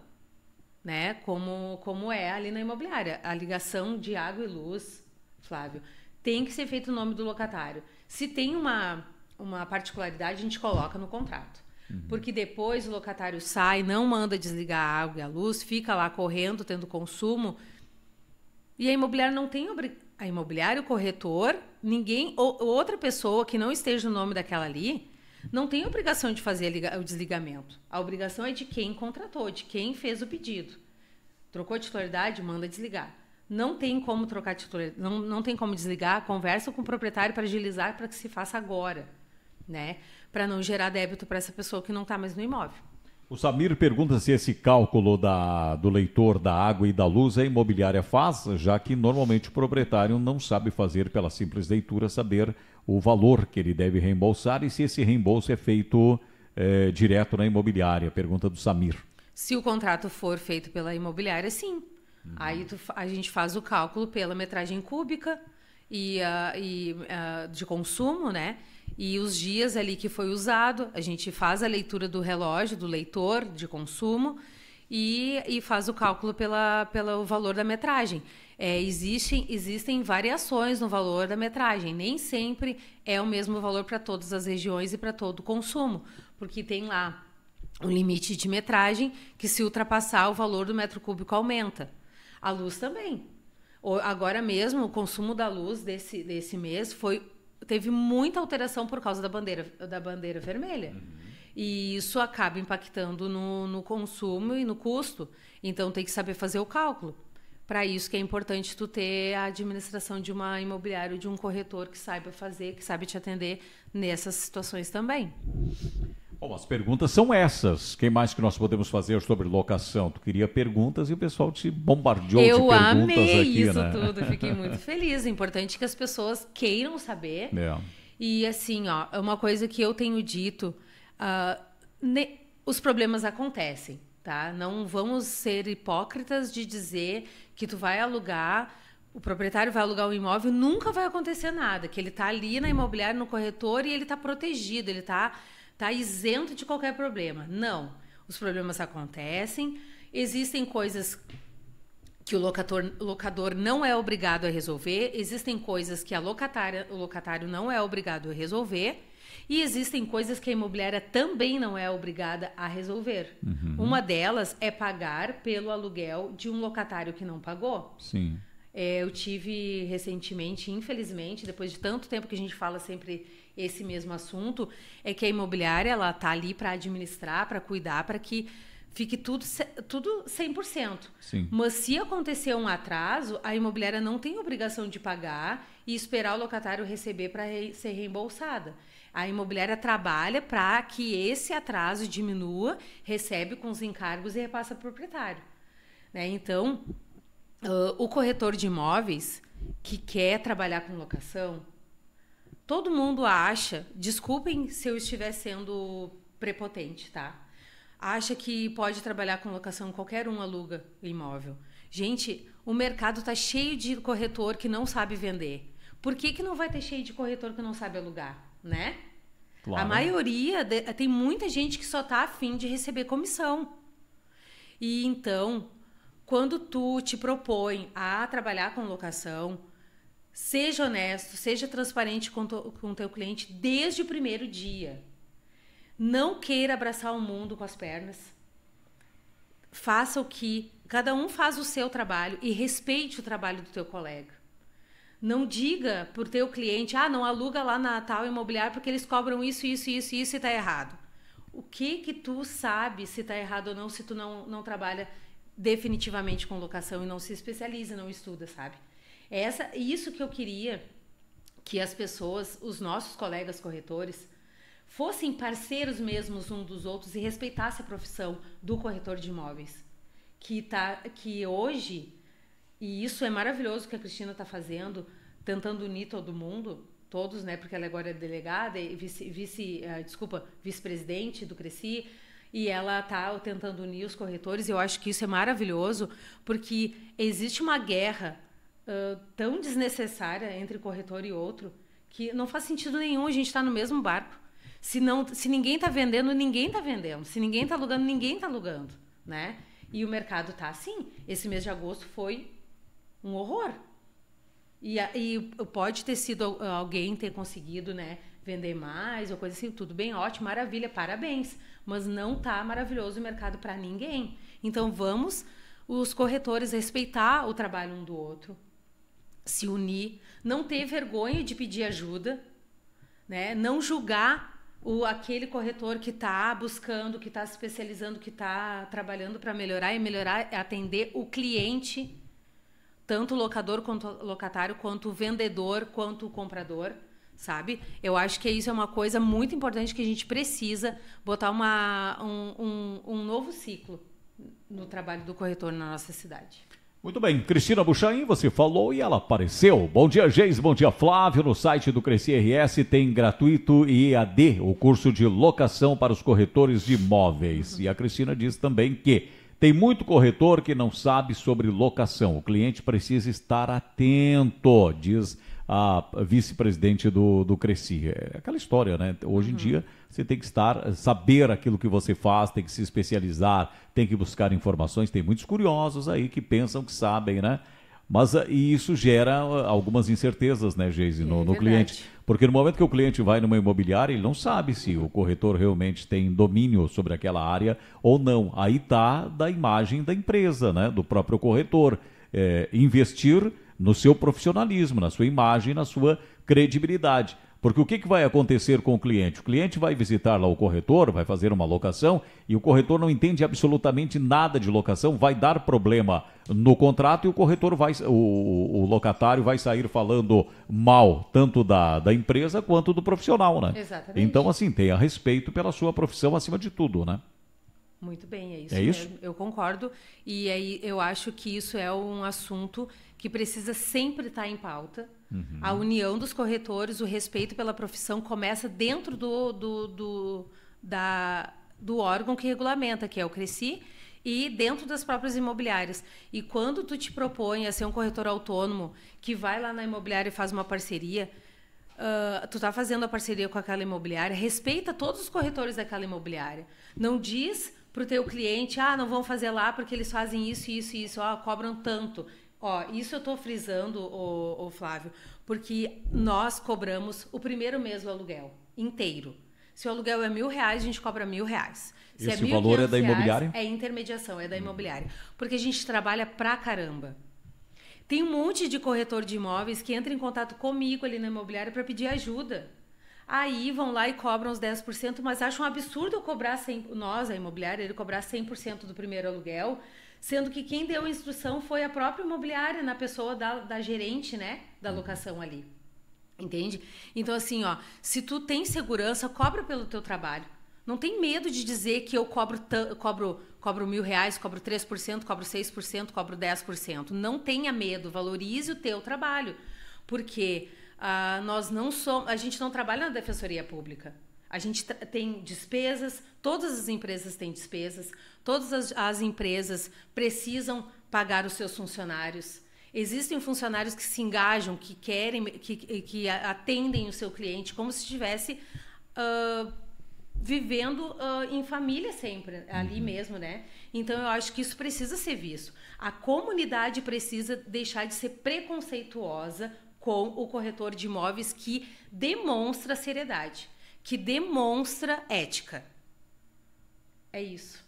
né? Como é ali na imobiliária. A ligação de água e luz, Flávio, tem que ser feito o nome do locatário. Se tem uma particularidade, a gente coloca no contrato. Porque depois o locatário sai, não manda desligar a água e a luz, fica lá correndo, tendo consumo, e a imobiliária não tem a imobiliária, o corretor, ninguém, ou outra pessoa que não esteja no nome daquela ali, não tem obrigação de fazer o desligamento. A obrigação é de quem contratou, de quem fez o pedido. Trocou a titularidade, manda desligar. Não tem como trocar titularidade, não tem como desligar, conversa com o proprietário para agilizar, para que se faça agora, né? Para não gerar débito para essa pessoa que não está mais no imóvel. O Samir pergunta se esse cálculo do leitor da água e da luz a imobiliária faz, já que normalmente o proprietário não sabe fazer pela simples leitura, saber o valor que ele deve reembolsar e se esse reembolso é feito direto na imobiliária. Pergunta do Samir. Se o contrato for feito pela imobiliária, sim. Aí a gente faz o cálculo pela metragem cúbica e de consumo, né? E os dias ali que foi usado, a gente faz a leitura do relógio, do leitor de consumo e faz o cálculo pelo valor da metragem. Existem variações no valor da metragem. Nem sempre é o mesmo valor para todas as regiões e para todo o consumo, porque tem lá um limite de metragem que, se ultrapassar, o valor do metro cúbico aumenta. A luz também. Agora mesmo, o consumo da luz desse mês teve muita alteração por causa da bandeira vermelha. E isso acaba impactando no consumo e no custo. Então, tem que saber fazer o cálculo. Para isso que é importante tu ter a administração de uma imobiliária ou de um corretor que saiba fazer, que saiba te atender nessas situações também. Bom, as perguntas são essas. Quem mais que nós podemos fazer sobre locação? Tu queria perguntas e o pessoal te bombardeou de perguntas aqui, né? Eu amei isso tudo, fiquei muito feliz. É importante que as pessoas queiram saber. E assim, é uma coisa que eu tenho dito, os problemas acontecem, tá? Não vamos ser hipócritas de dizer que tu vai alugar, o proprietário vai alugar um imóvel, nunca vai acontecer nada, que ele está ali na imobiliária, no corretor, e ele está protegido, ele está está isento de qualquer problema. Não. Os problemas acontecem, existem coisas que o locador não é obrigado a resolver, existem coisas que o locatário não é obrigado a resolver, e existem coisas que a imobiliária também não é obrigada a resolver. Uma delas é pagar pelo aluguel de um locatário que não pagou. Sim. Eu tive recentemente, infelizmente, depois de tanto tempo que a gente fala sempre esse mesmo assunto, é que a imobiliária ela está ali para administrar, para cuidar, para que fique tudo 100%. Sim. Mas se acontecer um atraso, a imobiliária não tem obrigação de pagar e esperar o locatário receber para ser reembolsada. A imobiliária trabalha para que esse atraso diminua, recebe com os encargos e repassa para o proprietário. Né? Então, o corretor de imóveis que quer trabalhar com locação, todo mundo acha, desculpem se eu estiver sendo prepotente, tá? Acha que pode trabalhar com locação, qualquer um aluga imóvel. Gente, o mercado está cheio de corretor que não sabe vender. Por que não vai ter cheio de corretor que não sabe alugar, né? Claro. A maioria, tem muita gente que só está afim de receber comissão. E então, quando tu te propõe a trabalhar com locação, seja honesto, seja transparente com o teu cliente desde o primeiro dia. Não queira abraçar o mundo com as pernas. Faça o que... Cada um faz o seu trabalho e respeite o trabalho do teu colega. Não diga para o teu cliente, não aluga lá na tal imobiliária porque eles cobram isso e está errado. O que tu sabe se está errado ou não, se tu não trabalha definitivamente com locação e não se especializa, não estuda, sabe? Isso que eu queria que as pessoas, os nossos colegas corretores, fossem parceiros mesmos uns dos outros e respeitassem a profissão do corretor de imóveis. Que hoje, e isso é maravilhoso que a Cristina está fazendo, tentando unir todo mundo, todos, né? Porque ela agora é delegada e vice-presidente do Cresci, e ela está tentando unir os corretores. Eu acho que isso é maravilhoso, porque existe uma guerra tão desnecessária entre corretor e outro, que não faz sentido nenhum, a gente está no mesmo barco. Se ninguém está vendendo, ninguém está vendendo. Se ninguém está alugando, ninguém está alugando, né? E o mercado está assim. Esse mês de agosto foi um horror. E pode ter sido alguém ter conseguido, né, vender mais ou coisa assim. Tudo bem, ótimo, maravilha, parabéns. Mas não está maravilhoso o mercado para ninguém. Então vamos, os corretores, respeitar o trabalho um do outro, se unir, não ter vergonha de pedir ajuda, né? Não julgar aquele corretor que está buscando, que está se especializando, que está trabalhando para melhorar atender o cliente, tanto o locador quanto o locatário, quanto o vendedor, quanto o comprador, sabe? Eu acho que isso é uma coisa muito importante que a gente precisa botar um novo ciclo no trabalho do corretor na nossa cidade. Muito bem, Cristina Buchaim, você falou e ela apareceu. Bom dia, Geis, bom dia, Flávio. No site do Cresci RS tem gratuito e EAD, o curso de locação para os corretores de imóveis. E a Cristina diz também que tem muito corretor que não sabe sobre locação. O cliente precisa estar atento, diz a vice-presidente do Cresci. É aquela história, né? Hoje em dia você tem que saber aquilo que você faz, tem que se especializar, tem que buscar informações. Tem muitos curiosos aí que pensam que sabem, né? Mas e isso gera algumas incertezas, né, Geise, no cliente. Porque no momento que o cliente vai numa imobiliária, ele não sabe se o corretor realmente tem domínio sobre aquela área ou não. Aí está da imagem da empresa, né, do próprio corretor. Investir no seu profissionalismo, na sua imagem, na sua credibilidade. Porque o que vai acontecer com o cliente? O cliente vai visitar lá o corretor, vai fazer uma locação e o corretor não entende absolutamente nada de locação, vai dar problema no contrato e o corretor o locatário vai sair falando mal tanto da empresa quanto do profissional, né? Exatamente. Então, assim, tenha respeito pela sua profissão acima de tudo, né? Muito bem, é isso. É isso? Eu concordo. E aí eu acho que isso é um assunto que precisa sempre estar em pauta. A união dos corretores, o respeito pela profissão começa dentro do órgão que regulamenta, que é o Cresci, e dentro das próprias imobiliárias. E quando tu te propõe a ser um corretor autônomo, que vai lá na imobiliária e faz uma parceria, tu tá fazendo a parceria com aquela imobiliária, respeita todos os corretores daquela imobiliária. Não diz pro teu cliente, não vão fazer lá porque eles fazem isso, isso e isso, cobram tanto. Isso eu tô frisando, o Flávio, porque nós cobramos o primeiro mês do aluguel inteiro. Se o aluguel é R$1.000, a gente cobra R$1.000. Se esse valor é da imobiliária? É intermediação, é da imobiliária. Porque a gente trabalha pra caramba. Tem um monte de corretor de imóveis que entra em contato comigo ali na imobiliária para pedir ajuda. Aí vão lá e cobram os 10%, mas acham um absurdo eu cobrar 100%, nós, a imobiliária, ele cobrar 100% do primeiro aluguel, sendo que quem deu a instrução foi a própria imobiliária, na pessoa da gerente, né, da locação ali. Entende? Então, assim, se tu tem segurança, cobra pelo teu trabalho. Não tem medo de dizer que eu cobro R$1.000, cobro 3%, cobro 6%, cobro 10%. Não tenha medo, valorize o teu trabalho. Porque a gente não trabalha na Defensoria Pública. A gente tem despesas, todas as empresas têm despesas, todas as empresas precisam pagar os seus funcionários. Existem funcionários que se engajam, que querem, que atendem o seu cliente como se estivesse vivendo em família sempre, ali mesmo, né? Então, eu acho que isso precisa ser visto. A comunidade precisa deixar de ser preconceituosa com o corretor de imóveis que demonstra seriedade, que demonstra ética. É isso.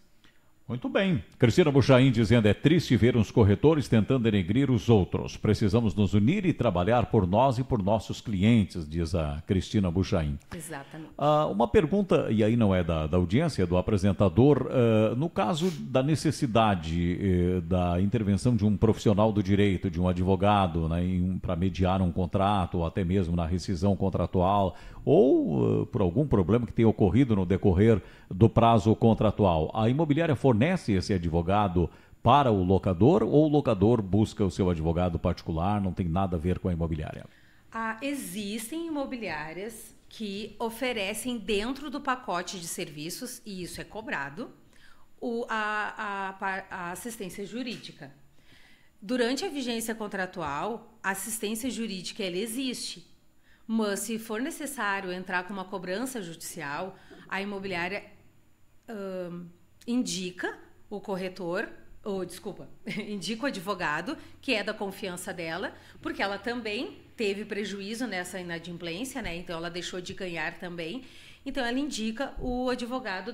Muito bem. Cristina Buchaim dizendo: é triste ver uns corretores tentando denegrir os outros. Precisamos nos unir e trabalhar por nós e por nossos clientes, diz a Cristina Buchaim. Exatamente. Uma pergunta, e aí não é da audiência, é do apresentador. No caso da necessidade da intervenção de um profissional do direito, de um advogado, né, para mediar um contrato, ou até mesmo na rescisão contratual, ou por algum problema que tenha ocorrido no decorrer do prazo contratual, a imobiliária fornece esse advogado para o locador, ou o locador busca o seu advogado particular, não tem nada a ver com a imobiliária? Existem imobiliárias que oferecem dentro do pacote de serviços, e isso é cobrado, a assistência jurídica. Durante a vigência contratual, a assistência jurídica ela existe. Mas, se for necessário entrar com uma cobrança judicial, a imobiliária indica o corretor, indica o advogado, que é da confiança dela, porque ela também teve prejuízo nessa inadimplência, né? Então, ela deixou de ganhar também. Então, ela indica o advogado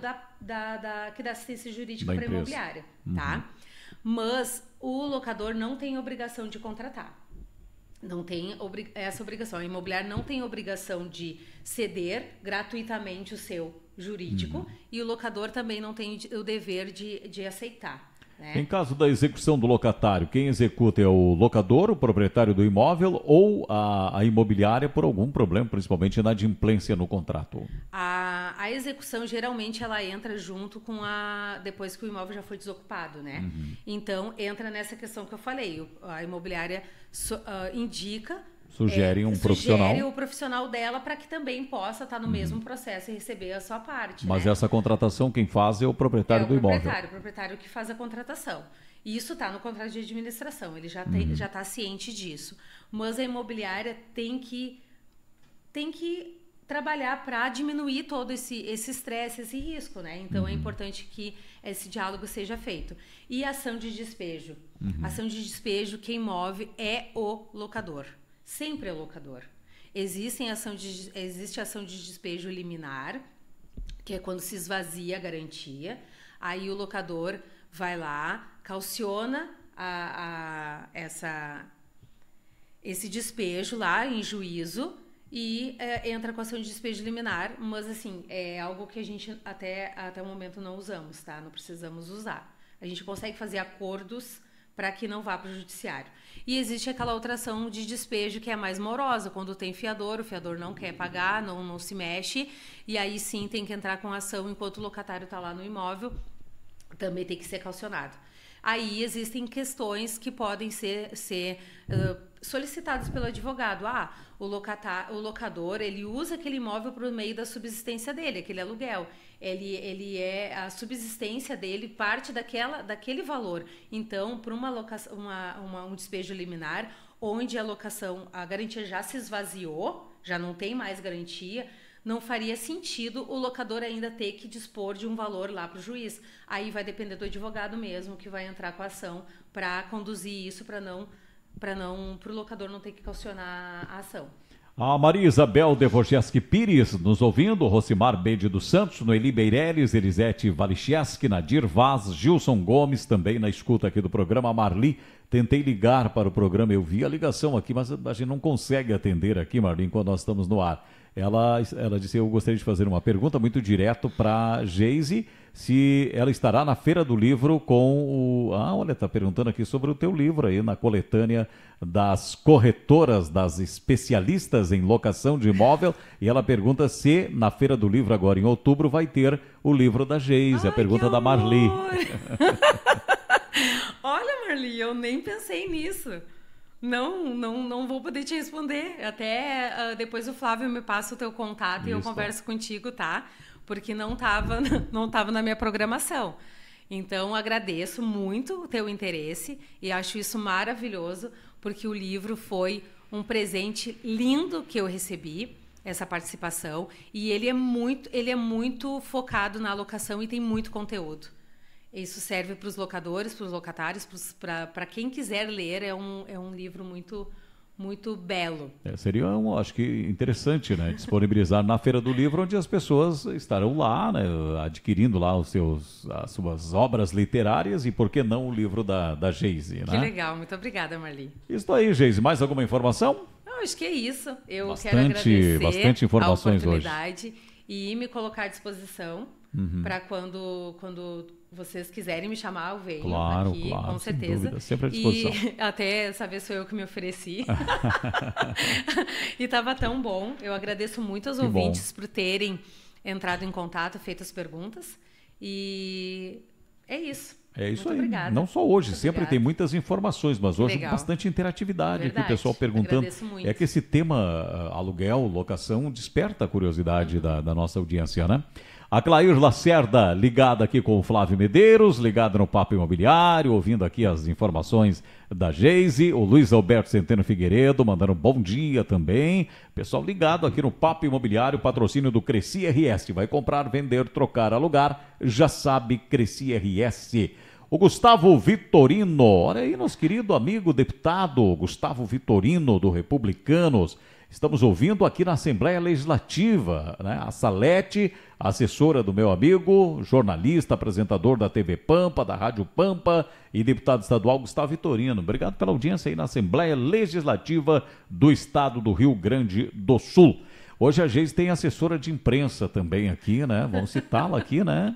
que dá assistência jurídica para a imobiliária, tá? Mas o locador não tem obrigação de contratar. Não tem essa obrigação. A imobiliária não tem obrigação de ceder gratuitamente o seu jurídico e o locador também não tem o dever de aceitar. Né? Em caso da execução do locatário, quem executa é o locador, o proprietário do imóvel, ou a imobiliária por algum problema, principalmente inadimplência no contrato? A execução, geralmente, ela entra junto com depois que o imóvel já foi desocupado, né? Então, entra nessa questão que eu falei. A imobiliária indica... Sugere um profissional. Sugere o profissional dela para que também possa estar no mesmo processo e receber a sua parte. Mas né? essa contratação quem faz é o proprietário do imóvel. O proprietário que faz a contratação. E isso está no contrato de administração, ele já está ciente disso. Mas a imobiliária tem que trabalhar para diminuir todo esse estresse, esse risco, né? Então é importante que esse diálogo seja feito. E ação de despejo. Ação de despejo, quem move é o locador. Sempre é o locador. Existe ação de despejo liminar, que é quando se esvazia a garantia. Aí o locador vai lá, cauciona esse despejo lá em juízo e entra com ação de despejo liminar, mas assim, é algo que a gente até o momento não usamos, tá? Não precisamos usar. A gente consegue fazer acordos para que não vá para o judiciário. E existe aquela outra ação de despejo que é mais morosa, quando tem fiador, o fiador não quer pagar, não se mexe, e aí sim tem que entrar com ação enquanto o locatário está lá no imóvel, também tem que ser caucionado. Aí existem questões que podem ser solicitadas pelo advogado. O locador, ele usa aquele imóvel por meio da subsistência dele, aquele aluguel. A subsistência dele parte daquele valor. Então, para um despejo liminar, onde a garantia já se esvaziou, já não tem mais garantia, não faria sentido o locador ainda ter que dispor de um valor lá para o juiz. Aí vai depender do advogado mesmo que vai entrar com a ação para conduzir isso, para o locador não ter que caucionar a ação. A Maria Isabel Dvorzewski Pires nos ouvindo, Rosimar Bede dos Santos, Noeli Beireles, Elisete Waliszewski, Nadir Vaz, Gilson Gomes, também na escuta aqui do programa. Marli, tentei ligar para o programa, eu vi a ligação aqui, mas a gente não consegue atender aqui, Marli, enquanto nós estamos no ar. Ela disse, eu gostaria de fazer uma pergunta muito direto para Geise, se ela estará na Feira do Livro com o... Ah, olha, está perguntando aqui sobre o teu livro aí, na coletânea das corretoras, das especialistas em locação de imóvel, e ela pergunta se na Feira do Livro agora em outubro vai ter o livro da Geise, a pergunta da Marli. Olha, Marli, eu nem pensei nisso. Não vou poder te responder. Até depois o Flávio me passa o teu contato e eu converso contigo, tá? Porque não tava na minha programação. Então, agradeço muito o teu interesse e acho isso maravilhoso, porque o livro foi um presente lindo que eu recebi, essa participação, e ele é muito focado na alocação e tem muito conteúdo. Isso serve para os locadores, para os locatários, para quem quiser ler. É um livro muito belo. Seria, acho que interessante, né? Disponibilizar na Feira do Livro, onde as pessoas estarão lá, né? Adquirindo lá as suas obras literárias e, por que não, o livro da Geise, né? Que legal, muito obrigada, Marli. Isso aí, Geise. Mais alguma informação? Não, acho que é isso. Eu quero agradecer bastante informações a oportunidade hoje. E me colocar à disposição para quando vocês quiserem me chamar, eu venho aqui, com certeza. Dúvida, sempre à disposição. E até essa vez sou eu que me ofereci. E estava tão bom. Eu agradeço muito aos ouvintes por terem entrado em contato, feito as perguntas. E é isso. É isso muito aí. Obrigada. Não só hoje, sempre tem muitas informações, mas hoje legal. Bastante interatividade. Verdade. Aqui o pessoal perguntando. Agradeço muito. É que esse tema aluguel, locação, desperta a curiosidade da nossa audiência, né? A Clair Lacerda, ligada aqui com o Flávio Medeiros, ligada no Papo Imobiliário, ouvindo aqui as informações da Geise. O Luiz Alberto Centeno Figueiredo, mandando um bom dia também. Pessoal ligado aqui no Papo Imobiliário, patrocínio do Cresci RS. Vai comprar, vender, trocar, alugar, já sabe, Cresci RS. O Gustavo Vitorino, olha aí, nosso querido amigo deputado Gustavo Vitorino, do Republicanos. Estamos ouvindo aqui na Assembleia Legislativa, né? A Salete, assessora do meu amigo, jornalista, apresentador da TV Pampa, da Rádio Pampa e deputado estadual Gustavo Vitorino. Obrigado pela audiência aí na Assembleia Legislativa do Estado do Rio Grande do Sul. Hoje a Geise tem assessora de imprensa também aqui, né? Vamos citá-la aqui, né?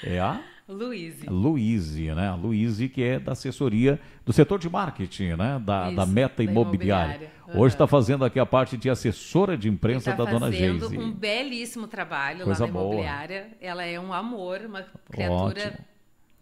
É a... Luíse, né? A Luíse, que é da assessoria do setor de marketing, né? Da Meta Imobiliária. Hoje está fazendo aqui a parte de assessora de imprensa da dona Geise. Está fazendo um belíssimo trabalho lá na imobiliária. Ela é um amor, uma criatura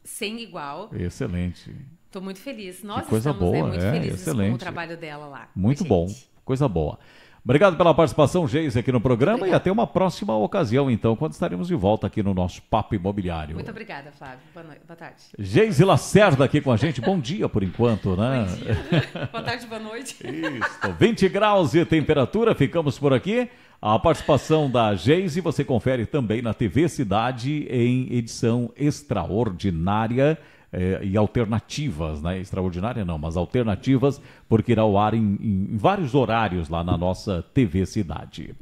sem igual. Excelente. Estou muito feliz. Nós coisa estamos boa, muito felizes com o trabalho dela lá. Muito bom, coisa boa. Obrigado pela participação, Geise, aqui no programa. Obrigada. E até uma próxima ocasião, então, quando estaremos de volta aqui no nosso Papo Imobiliário. Muito obrigada, Flávio. Boa tarde. Geise Lacerda aqui com a gente. Bom dia, por enquanto, né? Bom dia. Boa tarde, boa noite. Isso, 20 graus de temperatura, ficamos por aqui. A participação da Geise você confere também na TV Cidade em edição extraordinária. E alternativas, né? Extraordinária não, mas alternativas, porque irá ao ar em vários horários lá na nossa TV Cidade.